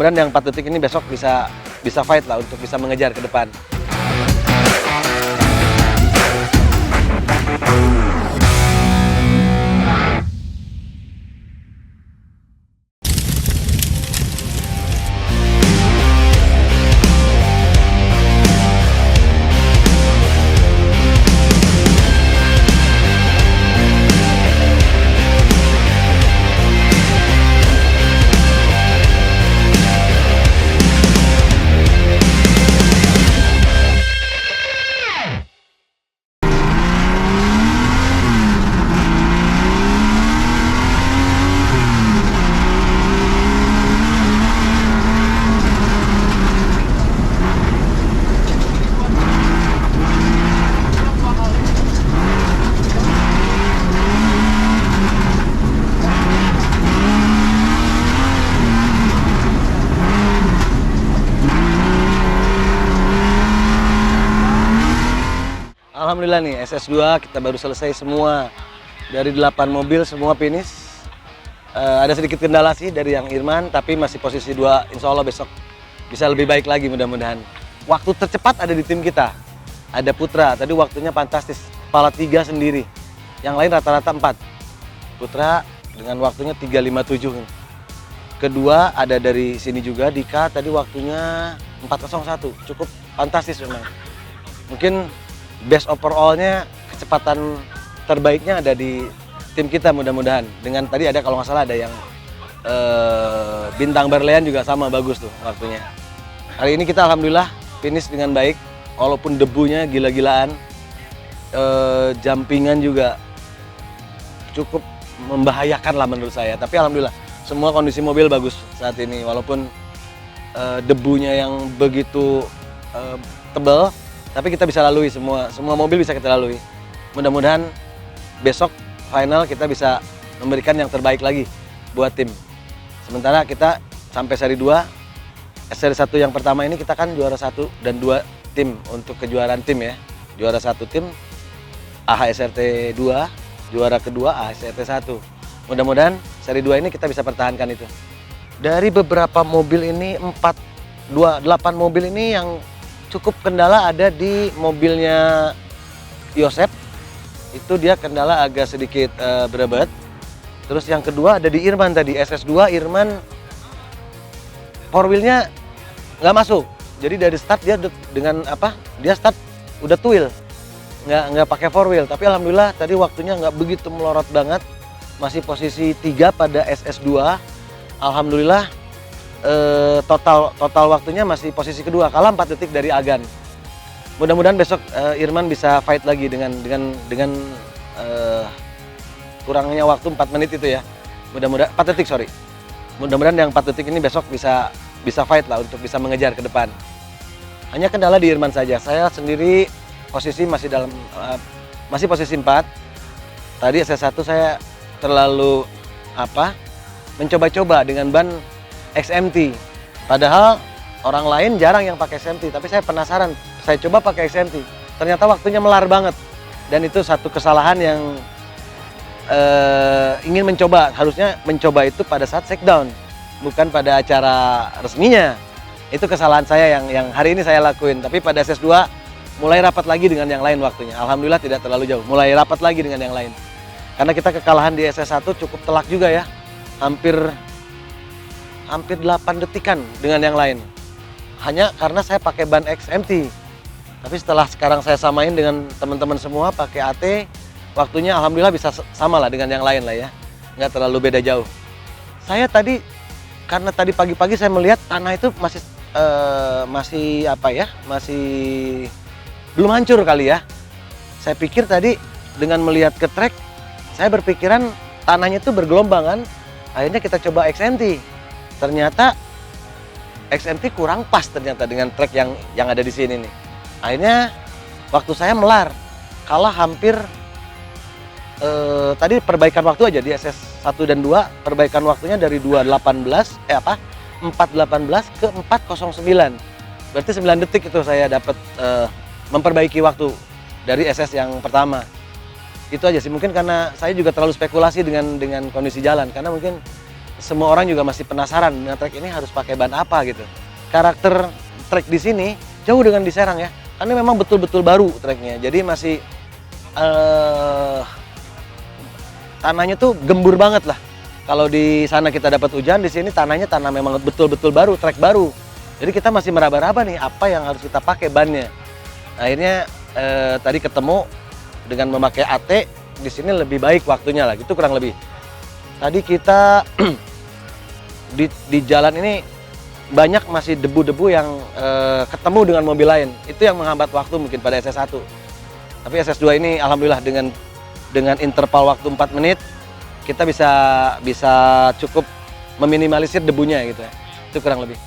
Mudah-mudahan yang 4 detik ini besok bisa fight lah untuk bisa mengejar ke depan. Alhamdulillah nih, SS2 kita baru selesai semua. Dari 8 mobil semua finish. Ada sedikit kendala sih dari yang Irman, tapi masih posisi 2. Insya Allah besok bisa lebih baik lagi mudah-mudahan. Waktu tercepat ada di tim kita. Ada Putra, tadi waktunya fantastis. Kepala 3 sendiri. Yang lain rata-rata 4. Putra dengan waktunya 3.57. Kedua ada dari sini juga, Dika, tadi waktunya 4.01. Cukup fantastis memang. Mungkin best overall-nya, kecepatan terbaiknya ada di tim kita mudah-mudahan. Dengan tadi ada kalau nggak salah ada yang Bintang Berlian juga sama bagus tuh waktunya. Hari ini kita alhamdulillah finish dengan baik, walaupun debunya gila-gilaan. Jumpingan juga cukup membahayakan lah menurut saya. Tapi alhamdulillah semua kondisi mobil bagus saat ini, walaupun debunya yang begitu tebal. Tapi kita bisa lalui semua mobil bisa kita lalui. Mudah-mudahan besok final kita bisa memberikan yang terbaik lagi buat tim. Sementara kita sampai seri 2, seri 1 yang pertama ini kita kan juara 1 dan 2 tim untuk kejuaraan tim ya. Juara 1 tim AHSRT 2, juara kedua AHSRT 1. Mudah-mudahan seri 2 ini kita bisa pertahankan itu. Dari beberapa mobil ini 8 mobil ini yang cukup kendala ada di mobilnya Yosep. Itu dia kendala agak sedikit berebet. Terus yang kedua ada di Irman tadi, SS2 Irman four wheelnya nggak masuk. Jadi dari start dia dengan apa? Dia start udah two wheel, nggak pakai four wheel. Tapi alhamdulillah tadi waktunya nggak begitu melorot banget, masih posisi 3 pada SS2. Alhamdulillah. Total waktunya masih posisi kedua, kalah 4 detik dari Agan. Mudah-mudahan besok Irman bisa fight lagi dengan kurangnya waktu 4 menit itu ya. Mudah-mudahan 4 detik sorry. Mudah-mudahan yang 4 detik ini besok bisa fight lah untuk bisa mengejar ke depan. Hanya kendala di Irman saja. Saya sendiri posisi masih posisi 4. Tadi SS1 saya terlalu mencoba-coba dengan ban XMT, padahal orang lain jarang yang pakai XMT, tapi saya penasaran, saya coba pakai XMT, ternyata waktunya melar banget, dan itu satu kesalahan yang ingin mencoba, harusnya mencoba itu pada saat shakedown, bukan pada acara resminya. Itu kesalahan saya yang hari ini saya lakuin, tapi pada SS2 mulai rapat lagi dengan yang lain waktunya, alhamdulillah tidak terlalu jauh, mulai rapat lagi dengan yang lain, karena kita kekalahan di SS1 cukup telak juga ya, hampir 8 detikan dengan yang lain. Hanya karena saya pakai ban XMT. Tapi setelah sekarang saya samain dengan teman-teman semua pakai AT, waktunya alhamdulillah bisa sama lah dengan yang lain lah ya. Nggak terlalu beda jauh. Saya tadi, karena tadi pagi-pagi saya melihat tanah itu masih belum hancur kali ya. Saya pikir tadi dengan melihat ke trek, saya berpikiran tanahnya itu bergelombangan. Akhirnya kita coba XMT. Ternyata XMT kurang pas ternyata dengan trek yang ada di sini nih. Akhirnya waktu saya melar, kalah hampir tadi perbaikan waktu aja di SS1 dan 2, perbaikan waktunya dari 4.18 ke 4.09. Berarti 9 detik itu saya dapat memperbaiki waktu dari SS yang pertama. Itu aja sih, mungkin karena saya juga terlalu spekulasi dengan kondisi jalan, karena mungkin semua orang juga masih penasaran dengan trek ini harus pakai ban apa gitu. Karakter trek di sini jauh dengan di Serang ya, karena memang betul-betul baru treknya. Jadi masih tanahnya tuh gembur banget lah. Kalau di sana kita dapat hujan, di sini tanahnya tanah memang betul-betul baru, trek baru. Jadi kita masih meraba-raba nih apa yang harus kita pakai bannya. Akhirnya tadi ketemu dengan memakai AT di sini lebih baik waktunya lah, gitu kurang lebih. Tadi kita di jalan ini banyak masih debu-debu yang ketemu dengan mobil lain. Itu yang menghambat waktu mungkin pada SS1. Tapi SS2 ini alhamdulillah dengan interval waktu 4 menit kita bisa cukup meminimalisir debunya gitu ya. Itu kurang lebih.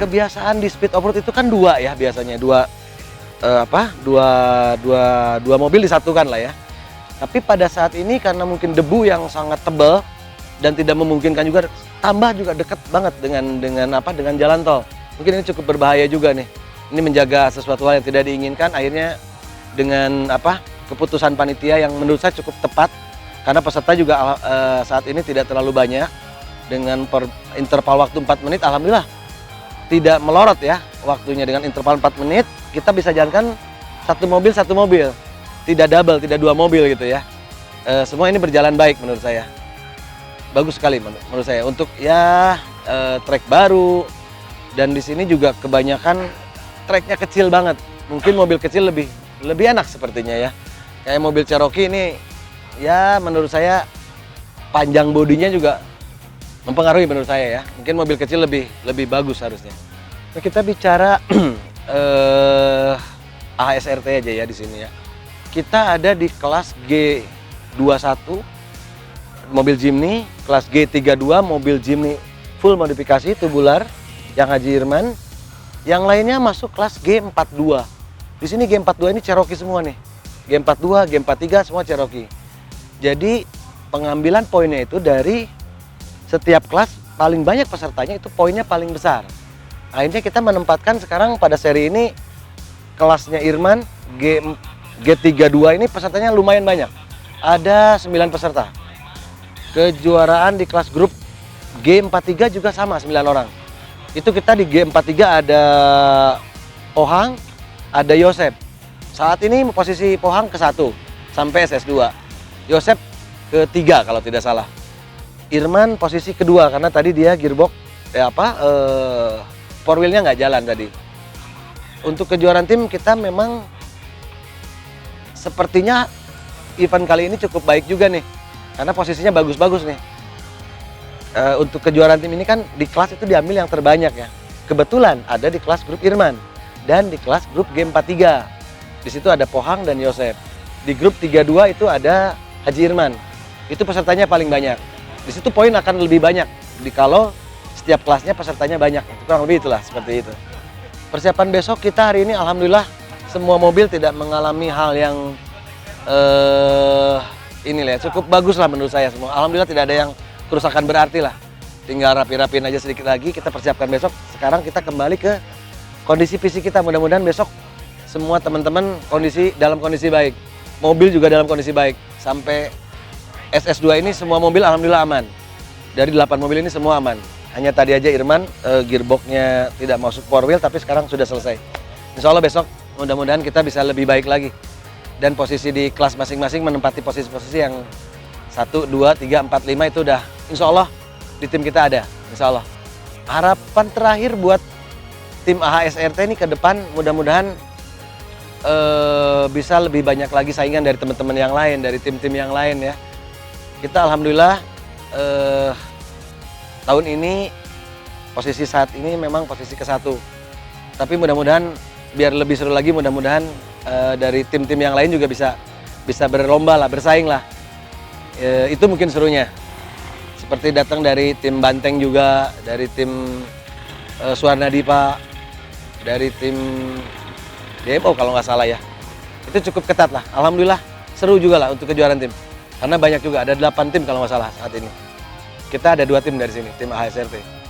Kebiasaan di speed off-road itu kan dua ya biasanya, dua mobil disatukan lah ya. Tapi pada saat ini karena mungkin debu yang sangat tebal dan tidak memungkinkan juga, tambah juga dekat banget dengan jalan tol. Mungkin ini cukup berbahaya juga nih. Ini menjaga sesuatu hal yang tidak diinginkan. Akhirnya dengan keputusan panitia yang menurut saya cukup tepat, karena peserta juga saat ini tidak terlalu banyak. Dengan interval waktu 4 menit, alhamdulillah tidak melorot ya waktunya. Dengan interval 4 menit kita bisa jalankan satu mobil, tidak double, tidak dua mobil gitu ya. Semua ini berjalan baik menurut saya, bagus sekali menurut saya untuk ya trek baru. Dan di sini juga kebanyakan treknya kecil banget, mungkin mobil kecil lebih enak sepertinya ya. Kayak mobil Cherokee ini ya menurut saya panjang bodinya juga mempengaruhi menurut saya ya. Mungkin mobil kecil lebih bagus harusnya. Nah, kita bicara ASRT aja ya di sini ya. Kita ada di kelas G21 mobil Jimny, kelas G32 mobil Jimny full modifikasi tubular yang Haji Irman. Yang lainnya masuk kelas G42. Di sini G42 ini Cherokee semua nih. G42, G43 semua Cherokee. Jadi pengambilan poinnya itu dari setiap kelas paling banyak pesertanya itu poinnya paling besar. Akhirnya kita menempatkan sekarang pada seri ini kelasnya Irman G32 ini pesertanya lumayan banyak. Ada 9 peserta. Kejuaraan di kelas grup G43 juga sama 9 orang. Itu kita di G43 ada Pohang, ada Yosep. Saat ini posisi Pohang ke-1 sampai SS2. Yosep ke-3 kalau tidak salah. Irman posisi kedua karena tadi dia gearbox four wheelnya nggak jalan tadi. Untuk kejuaraan tim kita memang sepertinya event kali ini cukup baik juga nih karena posisinya bagus-bagus nih. Untuk kejuaraan tim ini kan di kelas itu diambil yang terbanyak ya. Kebetulan ada di kelas grup Irman dan di kelas grup G43. Di situ ada Pohang dan Yosep. Di grup 32 itu ada Haji Irman. Itu pesertanya paling banyak. Di situ poin akan lebih banyak kalau setiap kelasnya pesertanya banyak. Itu kurang lebih itulah seperti itu. Persiapan besok kita hari ini alhamdulillah semua mobil tidak mengalami hal yang cukup bagus lah menurut saya semua. Alhamdulillah tidak ada yang kerusakan berarti lah. Tinggal rapi-rapiin aja sedikit lagi, kita persiapkan besok. Sekarang kita kembali ke kondisi fisik kita. Mudah-mudahan besok semua teman-teman dalam kondisi baik. Mobil juga dalam kondisi baik. Sampai SS2 ini semua mobil alhamdulillah aman. Dari 8 mobil ini semua aman. Hanya tadi aja Irman gearboxnya tidak masuk four wheel, tapi sekarang sudah selesai. Insya Allah besok mudah-mudahan kita bisa lebih baik lagi. dan posisi di kelas masing-masing menempati posisi-posisi yang 1, 2, 3, 4, 5 itu udah insya Allah di tim kita ada, insya Allah. Harapan terakhir buat tim AHSRT ini ke depan mudah-mudahan bisa lebih banyak lagi saingan dari teman-teman yang lain, dari tim-tim yang lain ya. Kita alhamdulillah tahun ini posisi saat ini memang posisi ke-1. Tapi mudah-mudahan biar lebih seru lagi, mudah-mudahan dari tim-tim yang lain juga bisa berlomba lah, bersaing lah. Itu mungkin serunya. Seperti datang dari tim Banteng juga, dari tim Suwarna Dipa, dari tim DMO kalau nggak salah ya. Itu cukup ketat lah. Alhamdulillah seru juga lah untuk kejuaraan tim. Karena banyak juga, ada 8 tim kalau nggak salah saat ini. Kita ada 2 tim dari sini, tim AHSRT.